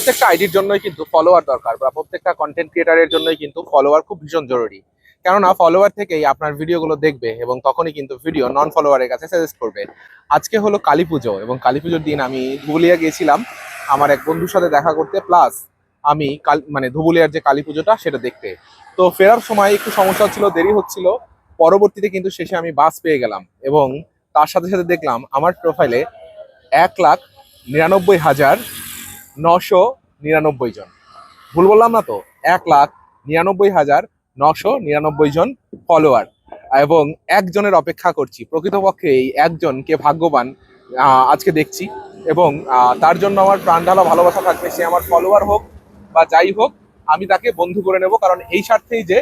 প্রত্যেকটা আইডির জন্যই কিন্তু ফলোয়ার দরকার, বা প্রত্যেকটা কন্টেন্ট ক্রিয়েটারের জন্যই কিন্তু ফলোয়ার খুব ভীষণ জরুরি। কেননা ফলোয়ার থেকেই আপনার ভিডিওগুলো দেখবে এবং তখনই কিন্তু ভিডিও নন ফলোয়ারের কাছে সাজেস্ট করবে। আজকে হলো কালী পুজো, এবং কালী পুজোর দিন আমি ধুবুলিয়া গিয়েছিলাম আমার এক বন্ধুর সাথে দেখা করতে, প্লাস আমি মানে ধুবুলিয়ার যে কালী পুজোটা সেটা দেখতে। তো ফেরার সময় একটু সমস্যা হচ্ছিল, দেরি হচ্ছিল। পরবর্তীতে কিন্তু শেষে আমি বাস পেয়ে গেলাম, এবং তার সাথে সাথে দেখলাম আমার প্রোফাইলে 1,99,999 জন। ভুল বললাম না তো? 1,99,999 জন ফলোয়ার, এবং একজনের অপেক্ষা করছি। প্রকৃতপক্ষে এই একজনকে ভাগ্যবান আজকে দেখছি, এবং তার জন্য আমার প্রাণ ঢালা ভালোবাসা থাকবে। সে আমার ফলোয়ার হোক বা যাই হোক, আমি তাকে বন্ধু করে নেব, কারণ এই স্বার্থেই যে,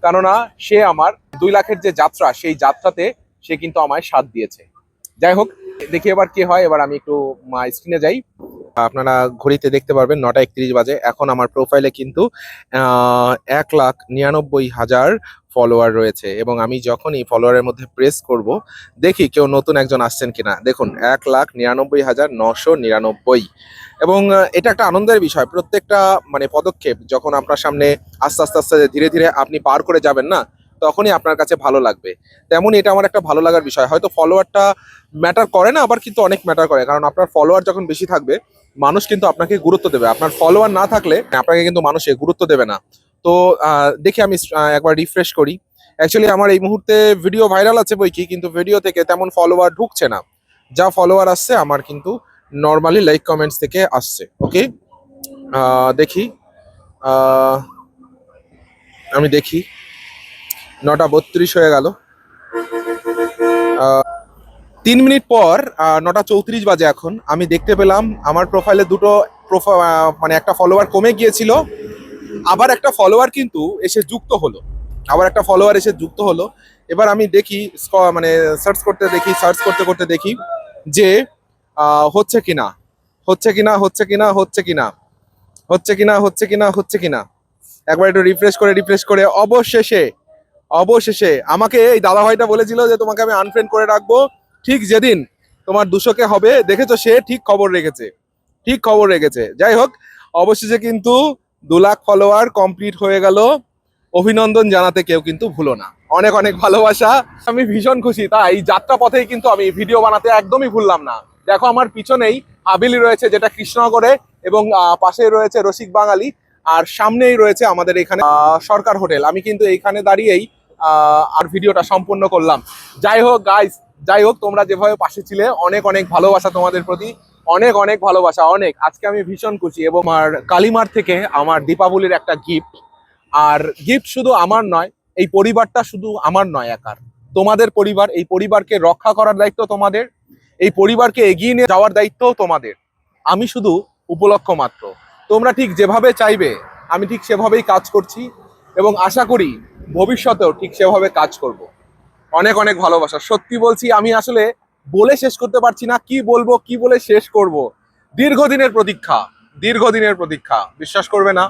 কেননা সে আমার 2 লাখের যে যাত্রা, সেই যাত্রাতে সে কিন্তু আমায় সাথ দিয়েছে। যাই হোক, দেখি এবার কি হয়। এবার আমি একটু স্ক্রিনে যাই। আপনারা ঘড়িতে দেখতে পারবেন 9টা 31 বাজে। এখন আমার প্রোফাইলে কিন্তু 1,99,000 ফলোয়ার রয়েছে, এবং আমি যখনই ফলোয়ারের মধ্যে প্রেস করব, দেখি কেউ নতুন একজন আসছেন কিনা। দেখুন, 1,99,999। এবং এটা একটা আনন্দের বিষয়। প্রত্যেকটা মানে পদক্ষেপ যখন আপনার সামনে আস্তে আস্তে আস্তে ধীরে ধীরে আপনি পার করে যাবেন না, তখনই আপনার কাছে ভালো লাগবে। তেমনই এটা আমার একটা ভালো লাগার বিষয়। হয়তো ফলোয়ারটা ম্যাটার করে না, আবার কিন্তু অনেক ম্যাটার করে, কারণ আপনার ফলোয়ার যখন বেশি থাকবে, মানুষ কিন্তু আপনাকে গুরুত্ব দেবে। আপনার ফলোয়ার না থাকলে আপনাকে কিন্তু মানুষ গুরুত্ব দেবে না। তো দেখি আমি একবার রিফ্রেশ করি। অ্যাকচুয়ালি আমার এই মুহূর্তে ভিডিও ভাইরাল আছে বই কি, কিন্তু ভিডিও থেকে তেমন ফলোয়ার ঢুকছে না। যা ফলোয়ার আসছে আমার কিন্তু নর্মালি লাইক কমেন্টস থেকে আসছে। ওকে, দেখি। আমি দেখি 9টা 32 হয়ে গেল। 3 মিনিট পর 9টা 34 বাজে। এখন আমি দেখতে পেলাম আমার প্রোফাইলে দুটো মানে একটা ফলোয়ার কমে গিয়েছিল, আবার একটা ফলোয়ার কিন্তু এসে যুক্ত হলো। এবার আমি দেখি, মানে সার্চ করতে করতে দেখি যে হচ্ছে কিনা একবার একটু রিফ্রেশ করে অবশেষে আমাকে এই দাদা ভাইটা বলেছিল যে তোমাকে আমি আনফ্রেন্ড করে রাখবো ঠিক যেদিন তোমার 200 হবে। দেখেছো, সে ঠিক খবর রেখেছে। যাই হোক, অবশেষে কিন্তু 2 লাখ ফলোয়ার কমপ্লিট হয়ে গেল। অভিনন্দন জানাতে কেউ কিন্তু ভুলো না। অনেক অনেক ভালোবাসা। আমি ভীষণ খুশি। তাই যাত্রা পথেই কিন্তু আমি ভিডিও বানাতে একদমই ভুললাম না। দেখো, আমার পিছনেই হাবিলি রয়েছে, যেটা কৃষ্ণনগরে, এবং পাশেই রয়েছে রসিক বাঙালি, আর সামনেই রয়েছে আমাদের এখানে সরকার হোটেল। আমি কিন্তু এইখানে দাঁড়িয়েই আর ভিডিওটা সম্পূর্ণ করলাম। যাই হোক গাইস, তোমরা যেভাবে পাশে ছিলে, অনেক অনেক ভালোবাসা তোমাদের প্রতি, অনেক অনেক ভালোবাসা, অনেক। আজকে আমি ভীষণ খুশি, এবং আমার কালিমার থেকে আমার দীপাবলির একটা গিফট। আর গিফট শুধু আমার নয়, এই পরিবারটা শুধু আমার নয় একার, তোমাদের পরিবার। এই পরিবারকে রক্ষা করার দায়িত্ব তোমাদের, এই পরিবারকে এগিয়ে নিয়ে যাওয়ার দায়িত্ব তোমাদের। আমি শুধু উপলক্ষ মাত্র। তোমরা ঠিক যেভাবে চাইবে আমি ঠিক সেভাবেই কাজ করছি, এবং আশা করি ভবিষ্যতেও ঠিক সেভাবে কাজ করব। অনেক অনেক ভালোবাসা। সত্যি বলছি, আমি আসলে বলে শেষ করতে পারছি না। কি বলবো, কি বলে শেষ করব। দীর্ঘদিনের প্রতীক্ষা, বিশ্বাস করবে না,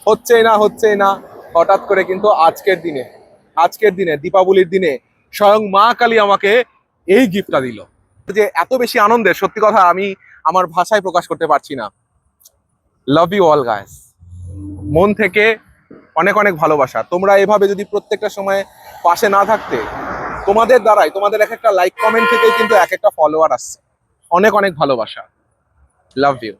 হচ্ছেই না। হঠাৎ করে কিন্তু আজকের দিনে দীপাবলির দিনে স্বয়ং মা কালী আমাকে এই গিফটটা দিল, যে এত বেশি আনন্দের, সত্যি কথা আমি আমার ভাষায় প্রকাশ করতে পারছি না। লাভ ইউ অল গাইস, মন থেকে অনেক অনেক ভালোবাসা। তোমরা এভাবে যদি প্রত্যেকটা সময় পাশে না থাকতে, তোমাদের দ্বারাই, তোমাদের এক একটা লাইক কমেন্ট থেকে কিন্তু এক একটা ফলোয়ার আসছে। অনেক অনেক ভালোবাসা। Love you.